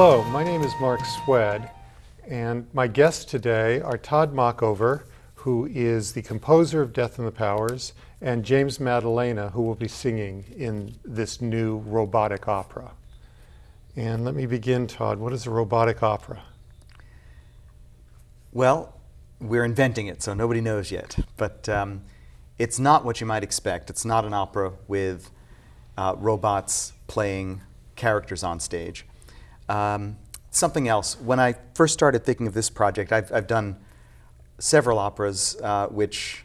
Hello, my name is Mark Swed, and my guests today are Todd Mockover, who is the composer of Death and the Powers, and James Maddalena, who will be singing in this new robotic opera. And let me begin, Todd. What is a robotic opera? Well, we're inventing it, so nobody knows yet. But it's not what you might expect. It's not an opera with robots playing characters on stage. Something else. When I first started thinking of this project, I've done several operas which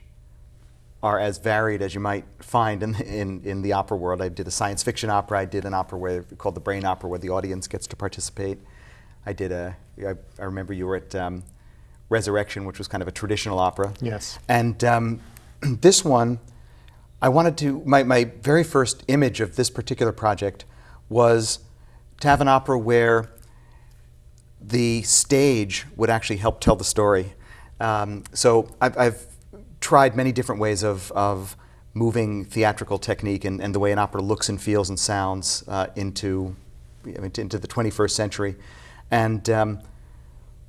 are as varied as you might find in the opera world. I did a science fiction opera. I did an opera called the Brain Opera, where the audience gets to participate. I remember you were at Resurrection, which was kind of a traditional opera. Yes. And this one, I wanted to, my very first image of this particular project was to have an opera where the stage would actually help tell the story. So I've tried many different ways of moving theatrical technique and the way an opera looks and feels and sounds into the 21st century. And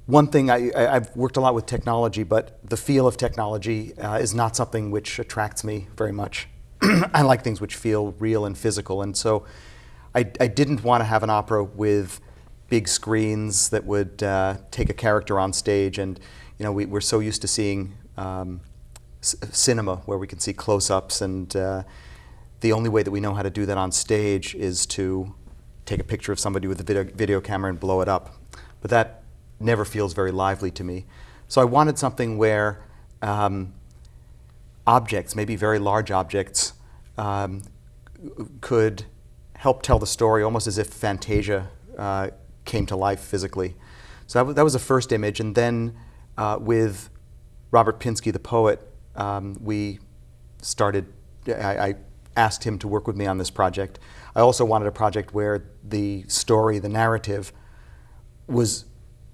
one thing, I've worked a lot with technology, but the feel of technology is not something which attracts me very much. I like things which feel real and physical, and so I didn't want to have an opera with big screens that would take a character on stage. And we're so used to seeing cinema where we can see close-ups, and the only way that we know how to do that on stage is to take a picture of somebody with a video camera and blow it up. But that never feels very lively to me. So I wanted something where objects, maybe very large objects, could help tell the story almost as if Fantasia came to life physically. So that was the first image. And then with Robert Pinsky, the poet, we started, I asked him to work with me on this project. I also wanted a project where the story, the narrative, was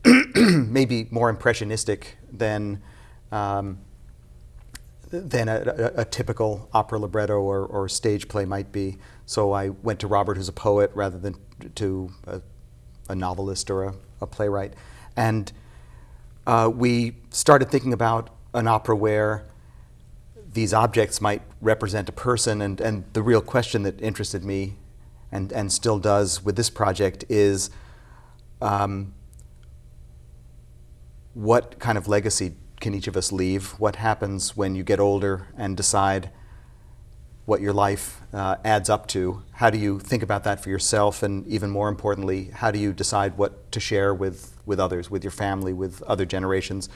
maybe more impressionistic than a typical opera libretto or stage play might be. So I went to Robert, who's a poet, rather than to a novelist or a playwright. And we started thinking about an opera where these objects might represent a person, and the real question that interested me and still does with this project is what kind of legacy can each of us leave? What happens when you get older and decide what your life adds up to? How do you think about that for yourself? And even more importantly, how do you decide what to share with others, with your family, with other generations?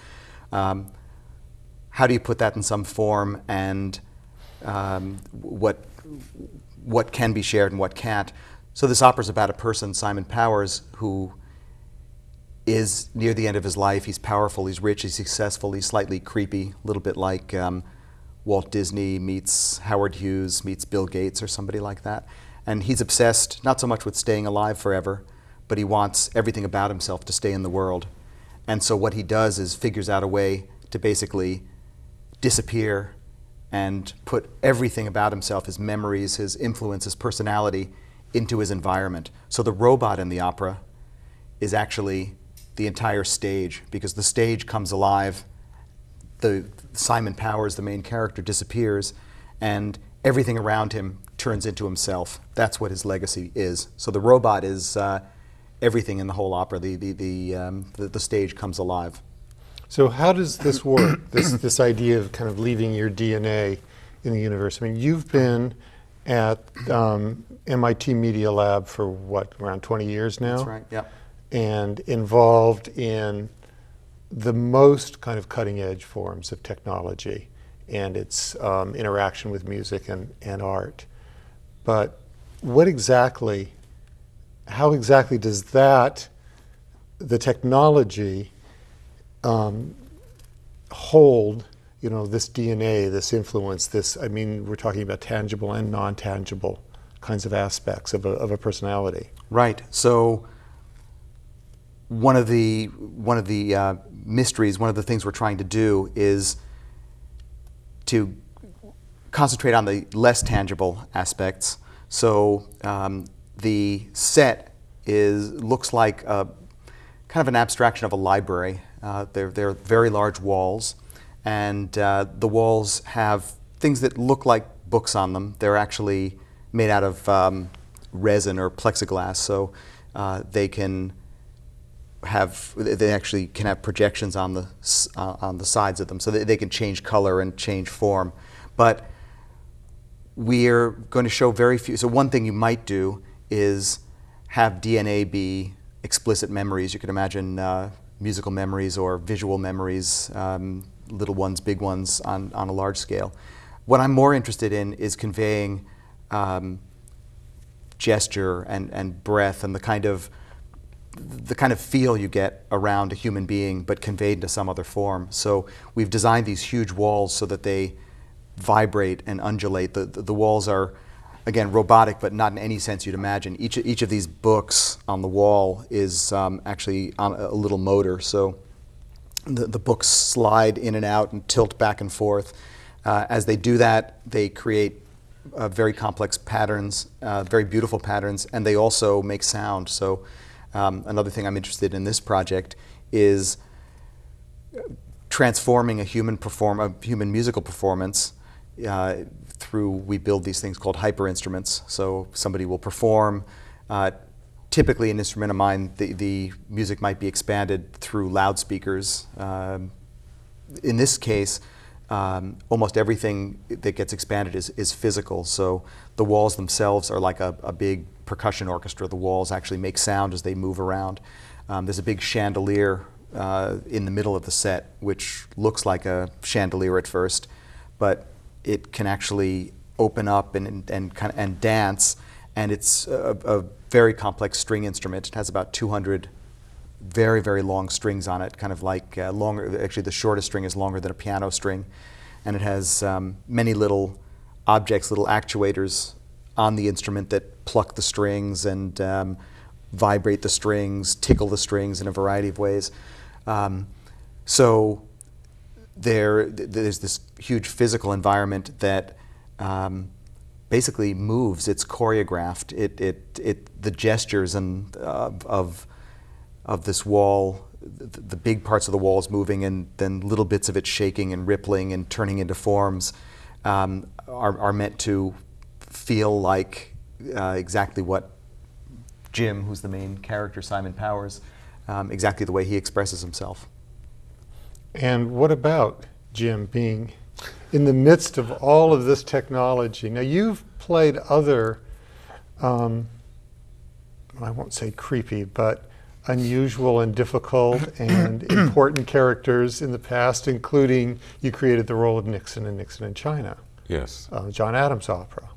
How do you put that in some form, and what can be shared and what can't? So this opera is about a person, Simon Powers, who is near the end of his life. He's powerful, he's rich, he's successful, he's slightly creepy, a little bit like Walt Disney meets Howard Hughes meets Bill Gates or somebody like that. And he's obsessed not so much with staying alive forever, but he wants everything about himself to stay in the world. And so what he does is figures out a way to basically disappear and put everything about himself, his memories, his influence, his personality, into his environment. So the robot in the opera is actually the entire stage, because the stage comes alive. The Simon Powers, the main character, disappears, and everything around him turns into himself. That's what his legacy is. So the robot is everything in the whole opera. The stage comes alive. So how does this work, this idea of kind of leaving your DNA in the universe? I mean, you've been at MIT Media Lab for what, around 20 years now? That's right, yeah. And involved in the most kind of cutting edge forms of technology and its interaction with music and art. But how exactly does the technology hold, this DNA, this influence, we're talking about tangible and non-tangible kinds of aspects of a personality. Right. So one of the mysteries, one of the things we're trying to do is to concentrate on the less tangible aspects. So the set looks like kind of an abstraction of a library. They're very large walls, and the walls have things that look like books on them. They're actually made out of resin or plexiglass, so they actually can have projections on the sides of them, so they can change color and change form. But we're going to show very few. So one thing you might do is have DNA be explicit memories. You could imagine musical memories or visual memories, little ones, big ones on a large scale. What I'm more interested in is conveying gesture and breath and the kind of feel you get around a human being, but conveyed into some other form. So we've designed these huge walls so that they vibrate and undulate. The walls are, again, robotic, but not in any sense you'd imagine. Each of these books on the wall is actually on a little motor. So the books slide in and out and tilt back and forth. As they do that, they create very complex patterns, very beautiful patterns, and they also make sound. So another thing I'm interested in this project is transforming a human musical performance through, we build these things called hyper instruments. So somebody will perform. Typically, an instrument of mine, the music might be expanded through loudspeakers. In this case, almost everything that gets expanded is physical. So the walls themselves are like a big percussion orchestra. The walls actually make sound as they move around. There's a big chandelier in the middle of the set, which looks like a chandelier at first, but it can actually open up and dance, and it's a very complex string instrument. It has about 200 very, very long strings on it, kind of like longer. Actually, the shortest string is longer than a piano string, and it has many little objects, little actuators on the instrument that pluck the strings and vibrate the strings, tickle the strings in a variety of ways. So there's this huge physical environment that basically moves. It's choreographed. The gestures of this wall, the big parts of the wall is moving, and then little bits of it shaking and rippling and turning into forms, are meant to feel like exactly what Jim, who's the main character, Simon Powers, exactly the way he expresses himself. And what about Jim being in the midst of all of this technology? Now, you've played other, I won't say creepy, but unusual and difficult and important characters in the past, including you created the role of Nixon in Nixon in China. Yes. John Adams opera,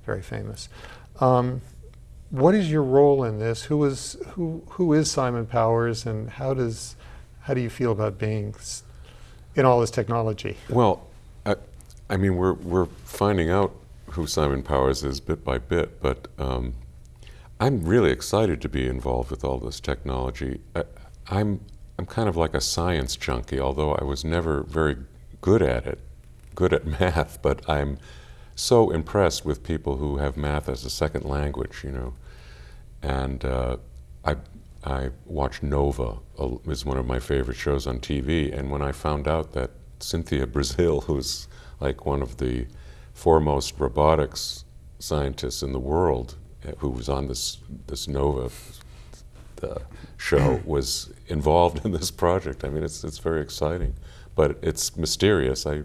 very famous. What is your role in this? Who is Simon Powers, and how do you feel about being in all this technology? Well, I mean, we're finding out who Simon Powers is bit by bit, but I'm really excited to be involved with all this technology. I'm kind of like a science junkie, although I was never very good at math, but I'm so impressed with people who have math as a second language, And I watch Nova, is one of my favorite shows on TV, and when I found out that Cynthia Brazil, who's like one of the foremost robotics scientists in the world, who was on this Nova show, was involved in this project. I mean, it's very exciting, but it's mysterious. I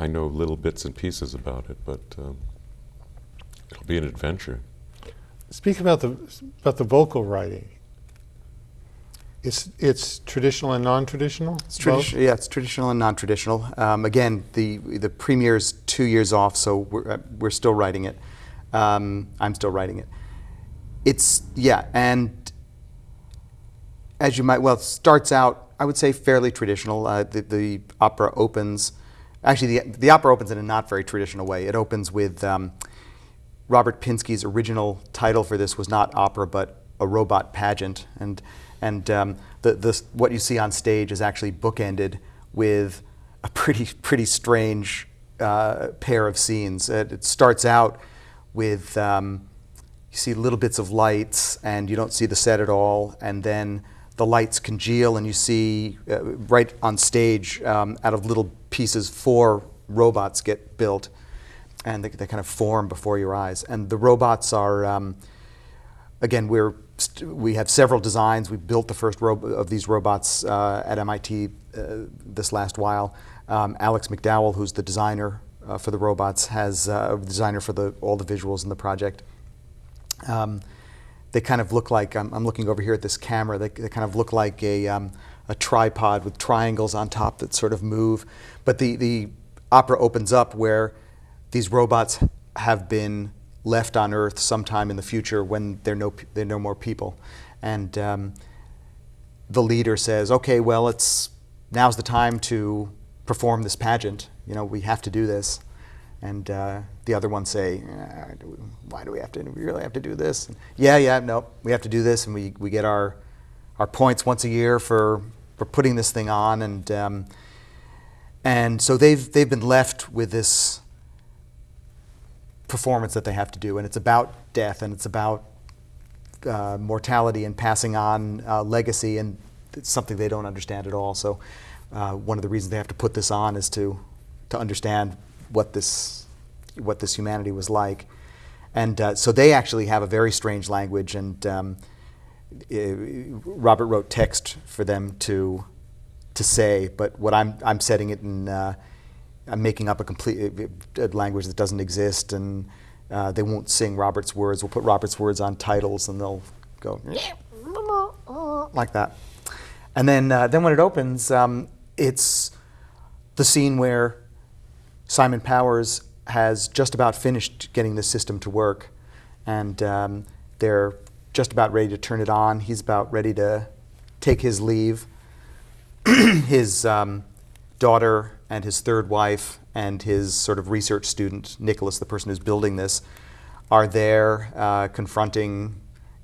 know little bits and pieces about it, but it'll be an adventure. Speak about the vocal writing. It's traditional and non-traditional? Yeah, it's traditional and non-traditional. Again, the premiere's 2 years off, so we're still writing it. I'm still writing it. And as you might, it starts out, I would say, fairly traditional. The opera opens, actually the opera opens in a not very traditional way. It opens with Robert Pinsky's original title for this was not opera, but a robot pageant, and what you see on stage is actually bookended with a pretty strange pair of scenes. It starts out with you see little bits of lights and you don't see the set at all, and then the lights congeal and you see right on stage out of little pieces 4 robots get built, and they kind of form before your eyes. And the robots are, again, we have several designs. We built the first of these robots at MIT this last while. Alex McDowell, who's the designer for the robots, has a designer for all the visuals in the project. They kind of look like, I'm looking over here at this camera, they kind of look like a tripod with triangles on top that sort of move. But the opera opens up where these robots have been left on Earth sometime in the future when there are no more people. And the leader says, okay, well, now's the time to perform this pageant. You know, we have to do this. And the other ones say, why do we really have to do this? And, no, we have to do this, and we get our points once a year for putting this thing on. And so they've been left with this performance that they have to do, and it's about death, and it's about mortality and passing on legacy, and it's something they don't understand at all. So one of the reasons they have to put this on is to understand what this humanity was like. And so they actually have a very strange language, and Robert wrote text for them to say, but what I'm setting it in, I'm making up a complete language that doesn't exist, and they won't sing Robert's words. We'll put Robert's words on titles, and they'll go like that. And then when it opens, it's the scene where Simon Powers has just about finished getting the system to work, and they're just about ready to turn it on. He's about ready to take his leave. His daughter and his third wife and his sort of research student, Nicholas, the person who's building this, are there confronting,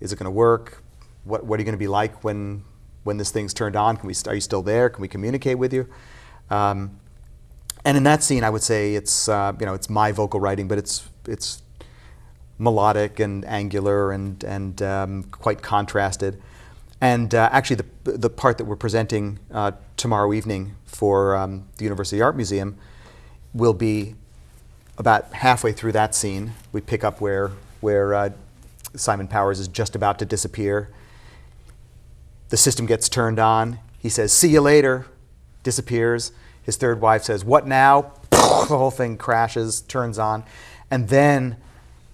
is it going to work? What are you going to be like when this thing's turned on? Are you still there? Can we communicate with you? And in that scene, I would say it's it's my vocal writing, but it's melodic and angular and quite contrasted. And actually, the part that we're presenting tomorrow evening for the University Art Museum will be about halfway through that scene. We pick up where Simon Powers is just about to disappear. The system gets turned on. He says, "See you later," disappears. His third wife says, "What now?" The whole thing crashes, turns on, and then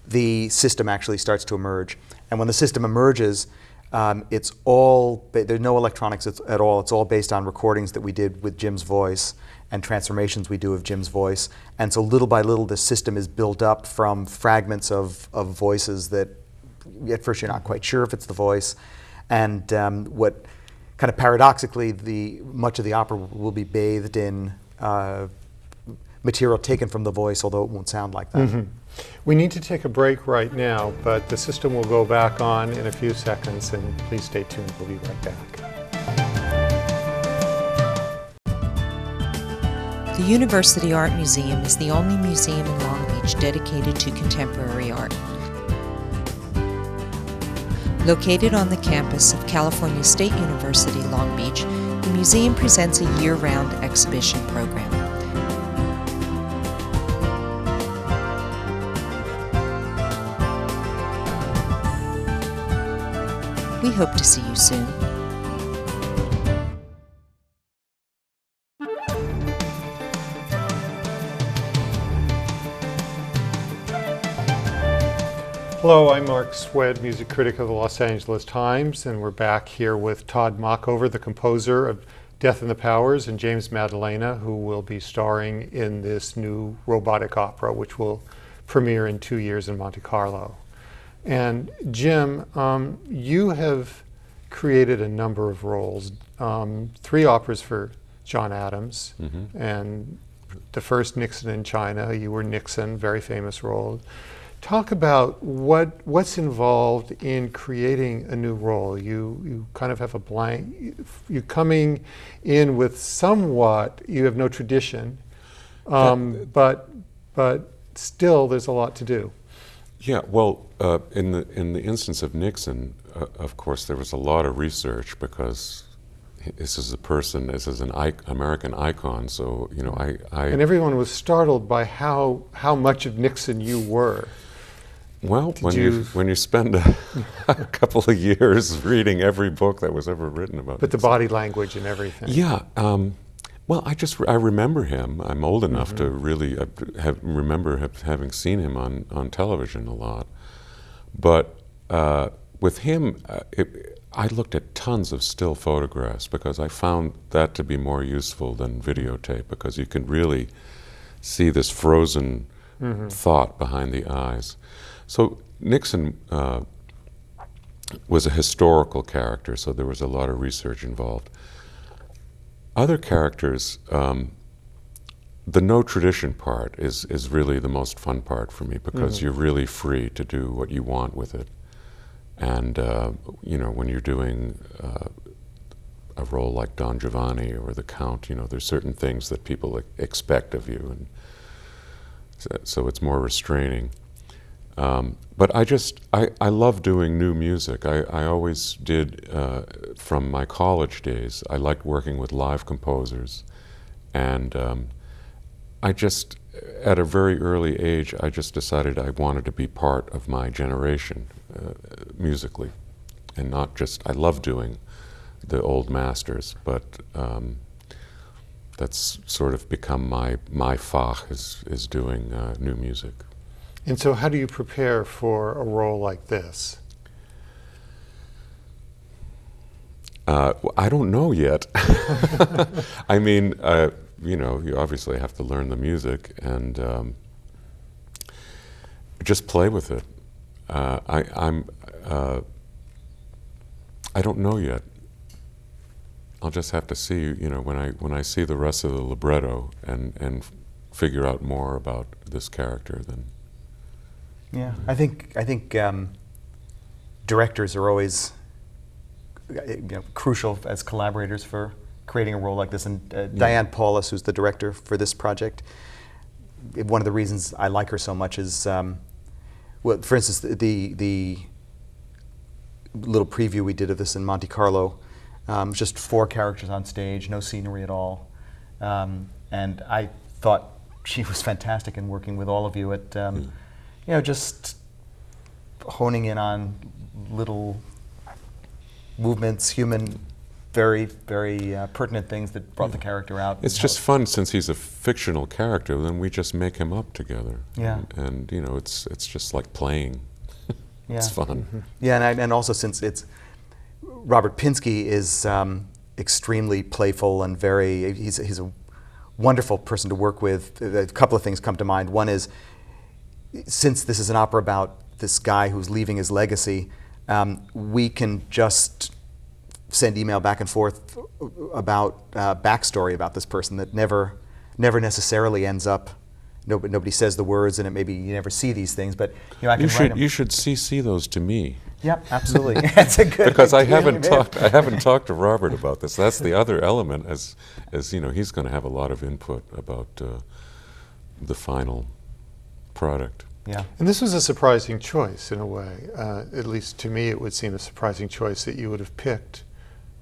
the system actually starts to emerge. And when the system emerges, there's no electronics at all. It's all based on recordings that we did with Jim's voice and transformations we do of Jim's voice. And so little by little, the system is built up from fragments of voices that at first you're not quite sure if it's the voice. And what kind of paradoxically, much of the opera will be bathed in material taken from the voice, although it won't sound like that. Mm-hmm. We need to take a break right now, but the system will go back on in a few seconds, and please stay tuned. We'll be right back. The University Art Museum is the only museum in Long Beach dedicated to contemporary art. Located on the campus of California State University, Long Beach, the museum presents a year-round exhibition program. We hope to see you soon. Hello, I'm Mark Swed, music critic of the Los Angeles Times, and we're back here with Todd Mockover, the composer of Death and the Powers, and James Maddalena, who will be starring in this new robotic opera, which will premiere in 2 years in Monte Carlo. And Jim, you have created a number of roles, 3 operas for John Adams, Mm-hmm. and the first Nixon in China, you were Nixon, very famous role. Talk about what's involved in creating a new role. You kind of have a blank, you're coming in with somewhat, you have no tradition, but still there's a lot to do. Yeah, well, in the instance of Nixon, of course, there was a lot of research because this is a person, this is an American icon. So you know, And everyone was startled by how much of Nixon you were. Well, when you spend a couple of years reading every book that was ever written about, But the body language and everything. yeah. Well, I remember him. I'm old enough to really remember having seen him on television a lot. But with him, I looked at tons of still photographs because I found that to be more useful than videotape, because you can really see this frozen thought behind the eyes. So Nixon was a historical character, so there was a lot of research involved. Other characters, the no tradition part is really the most fun part for me, because you're really free to do what you want with it. And you know, when you're doing a role like Don Giovanni or the Count, you know, there's certain things that people expect of you, and so it's more restraining. But I love doing new music. I always did from my college days. I liked working with live composers. And at a very early age, I just decided I wanted to be part of my generation musically. And not just, I love doing the old masters, but that's sort of become my fach is doing new music. And so how do you prepare for a role like this? I don't know yet. I mean, you know, you obviously have to learn the music and just play with it. I don't know yet. I'll just have to see, you know, when I see the rest of the libretto and figure out more about this character, then. Yeah, I think directors are always crucial as collaborators for creating a role like this. And Diane Paulus, who's the director for this project, one of the reasons I like her so much is, well, for instance, the little preview we did of this in Monte Carlo, just 4 characters on stage, no scenery at all, and I thought she was fantastic in working with all of you at. You know, just honing in on little movements, human, very, very pertinent things that brought the character out. It's just fun, since he's a fictional character, then we just make him up together. Yeah. And you know, it's just like playing. It's fun. Yeah, and also since it's, Robert Pinsky is extremely playful and he's a wonderful person to work with. A couple of things come to mind. One is, since this is an opera about this guy who's leaving his legacy, we can just send email back and forth about backstory about this person that never necessarily ends up. Nobody says the words, and it maybe you never see these things. But you know, I can write them. You should CC those to me. Yep, absolutely. That's a good. Because I haven't talked to Robert about this. That's the other element, as you know, he's going to have a lot of input about the final product. Yeah. And this was a surprising choice in a way. At least to me, it would seem a surprising choice that you would have picked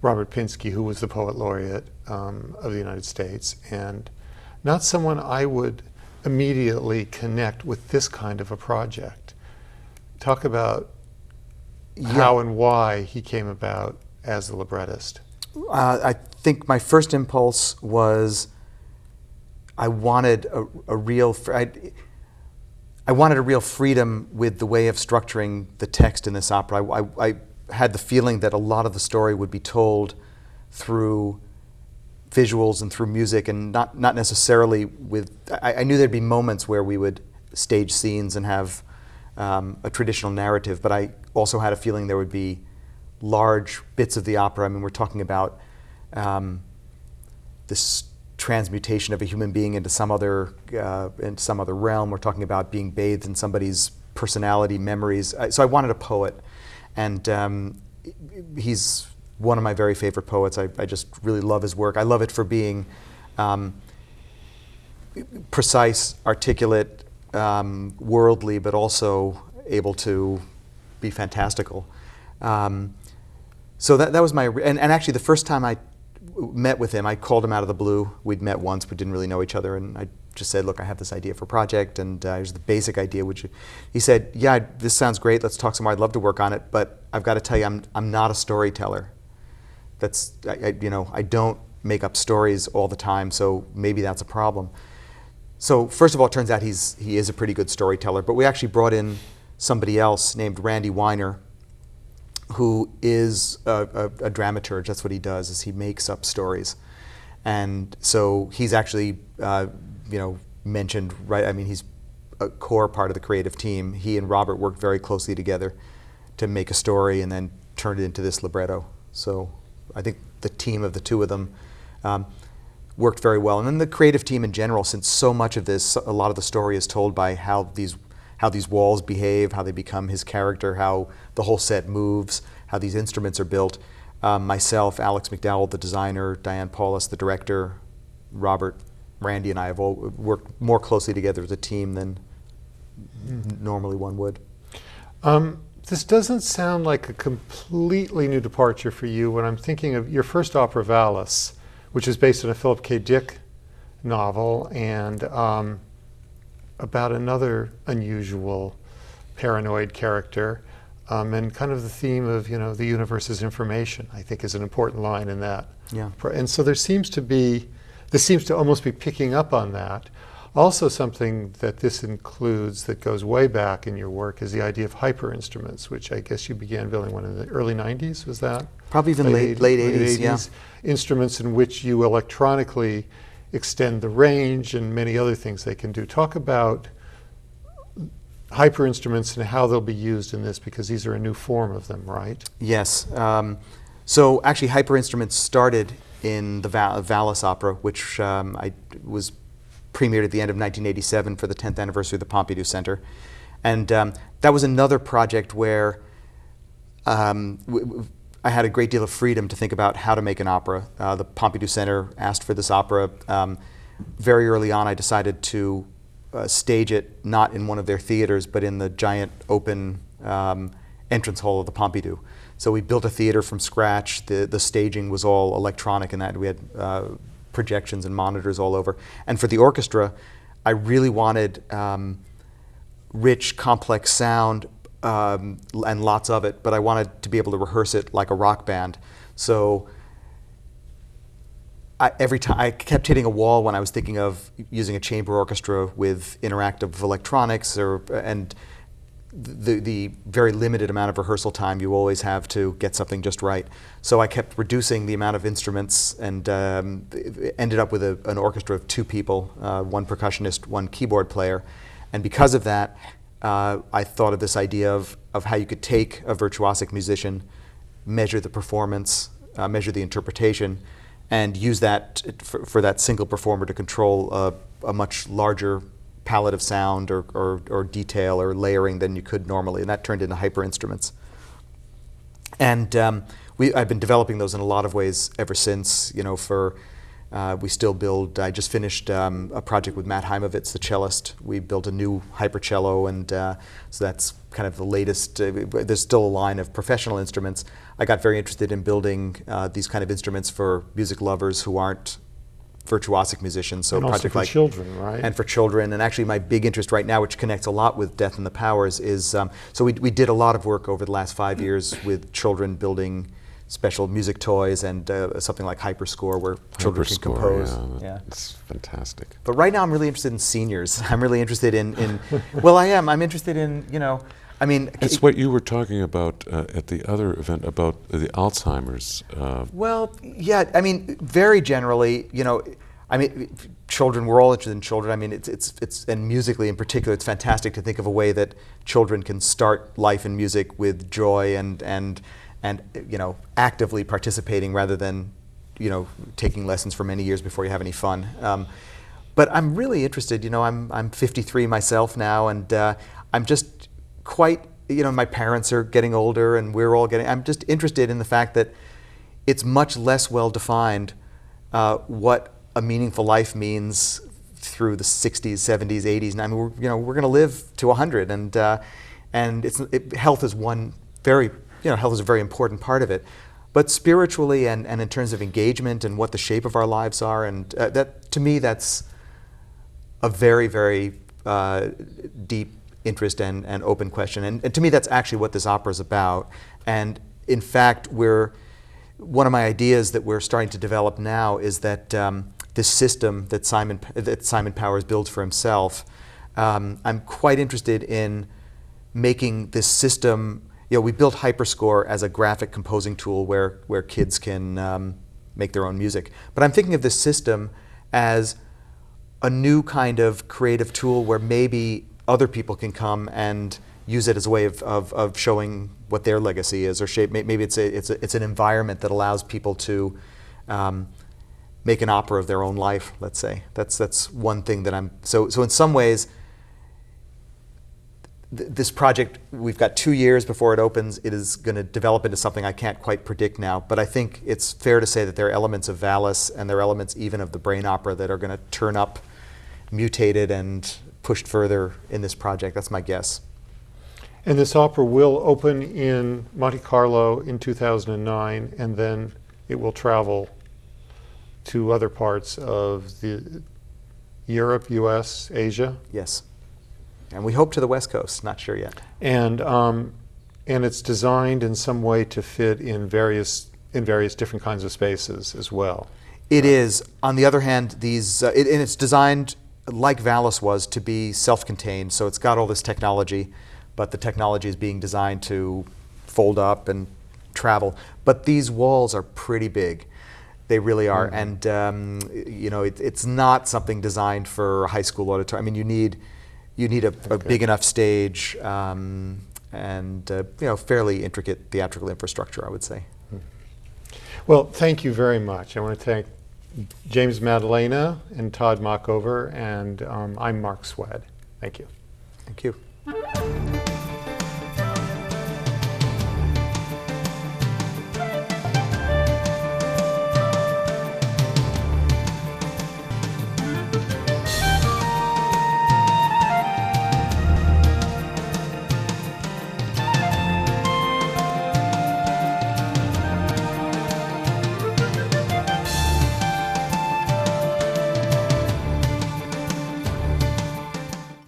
Robert Pinsky, who was the poet laureate of the United States, and not someone I would immediately connect with this kind of a project. Talk about how and why he came about as the librettist. I think my first impulse was I wanted a real freedom with the way of structuring the text in this opera. I had the feeling that a lot of the story would be told through visuals and through music, and not necessarily with. I knew there'd be moments where we would stage scenes and have a traditional narrative, but I also had a feeling there would be large bits of the opera. I mean, we're talking about this transmutation of a human being into some other realm. We're talking about being bathed in somebody's personality, memories. So I wanted a poet, and he's one of my very favorite poets. I just really love his work. I love it for being precise, articulate, worldly, but also able to be fantastical. So that was my, and actually the first time I met with him, I called him out of the blue. We'd met once, but didn't really know each other, and I just said, look, I have this idea for a project, and here's the basic idea. He said, yeah, this sounds great, let's talk some more, I'd love to work on it, but I've got to tell you, I'm not a storyteller. I don't make up stories all the time, so maybe that's a problem. So first of all, it turns out he is a pretty good storyteller, but we actually brought in somebody else named Randy Weiner, who is a dramaturge. That's what he does, is he makes up stories. And so he's actually, mentioned, right, I mean, he's a core part of the creative team. He and Robert worked very closely together to make a story and then turn it into this libretto. So I think the team of the two of them worked very well. And then the creative team in general, since so much of this, a lot of the story is told by how these walls behave, how they become his character, how the whole set moves, how these instruments are built. Myself, Alex McDowell, the designer, Diane Paulus, the director, Robert, Randy, and I have all worked more closely together as a team than normally one would. This doesn't sound like a completely new departure for you when I'm thinking of your first opera, Valis, which is based on a Philip K. Dick novel and about another unusual paranoid character, and kind of the theme of the universe is information, I think, is an important line in that. Yeah. And so this seems to almost be picking up on that. Also, something that this includes that goes way back in your work is the idea of hyper instruments, which I guess you began building one in the early 90s, was that? Probably even late 80s, yeah. Instruments in which you electronically extend the range and many other things they can do. Talk about hyper instruments and how they'll be used in this, because these are a new form of them, right? Yes. So actually hyper instruments started in the Valis opera, which was premiered at the end of 1987 for the 10th anniversary of the Pompidou Center. And that was another project where I had a great deal of freedom to think about how to make an opera. The Pompidou Center asked for this opera. Very early on, I decided to stage it not in one of their theaters, but in the giant open entrance hall of the Pompidou. So we built a theater from scratch. The staging was all electronic, and that we had projections and monitors all over. And for the orchestra, I really wanted rich, complex sound, and lots of it, but I wanted to be able to rehearse it like a rock band. So every time I kept hitting a wall when I was thinking of using a chamber orchestra with interactive electronics, and the very limited amount of rehearsal time you always have to get something just right. So I kept reducing the amount of instruments, and ended up with an orchestra of two people, one percussionist, one keyboard player. And because of that, I thought of this idea of how you could take a virtuosic musician, measure the performance, measure the interpretation, and use that for that single performer to control a much larger palette of sound or detail or layering than you could normally, and that turned into hyper instruments. And I've been developing those in a lot of ways ever since. We still build. I just finished a project with Matt Heimovitz, the cellist. We built a new hypercello, and so that's kind of the latest. There's still a line of professional instruments. I got very interested in building these kind of instruments for music lovers who aren't virtuosic musicians. So and also for children, right? And for children. And actually my big interest right now, which connects a lot with Death and the Powers, is so we did a lot of work over the last 5 years with children building special music toys and something like Hyperscore, where children can compose. Yeah, it's fantastic. But right now I'm really interested in seniors. I'm really interested in well, I'm interested in, I mean... It's what you were talking about at the other event about the Alzheimer's. Well, yeah, I mean, very generally, I mean, children, we're all interested in children. I mean, it's and musically in particular, it's fantastic to think of a way that children can start life in music with joy and actively participating rather than, taking lessons for many years before you have any fun. But I'm really interested, I'm 53 myself now, and I'm just quite, my parents are getting older and I'm just interested in the fact that it's much less well defined what a meaningful life means through the 60s, 70s, 80s. And I mean, we're going to live to 100, and health is one health is a very important part of it. But spiritually and in terms of engagement and what the shape of our lives are, and that to me that's a very, very deep interest and open question. And to me that's actually what this opera is about. And in fact, one of my ideas that we're starting to develop now is that this system that Simon Powers builds for himself, I'm quite interested in making this system. We built HyperScore as a graphic composing tool where kids can make their own music. But I'm thinking of this system as a new kind of creative tool where maybe other people can come and use it as a way of showing what their legacy is, or shape. Maybe it's an environment that allows people to make an opera of their own life. Let's say that's one thing that I'm. So in some ways, this project, we've got 2 years before it opens. It is going to develop into something I can't quite predict now. But I think it's fair to say that there are elements of Valis and there are elements even of the brain opera that are going to turn up, mutated and pushed further in this project. That's my guess. And this opera will open in Monte Carlo in 2009, and then it will travel to other parts of Europe, US, Asia. Yes. And we hope to the West Coast, not sure yet. And it's designed in some way to fit in various different kinds of spaces as well. It is. On the other hand, and it's designed like Valis was to be self-contained. So it's got all this technology, but the technology is being designed to fold up and travel. But these walls are pretty big. They really are. Mm-hmm. And it's not something designed for a high school auditorium. I mean, you need a big enough stage and fairly intricate theatrical infrastructure, I would say. Well, thank you very much. I want to thank James Maddalena and Todd Mockover, and I'm Mark Swed. Thank you. Thank you.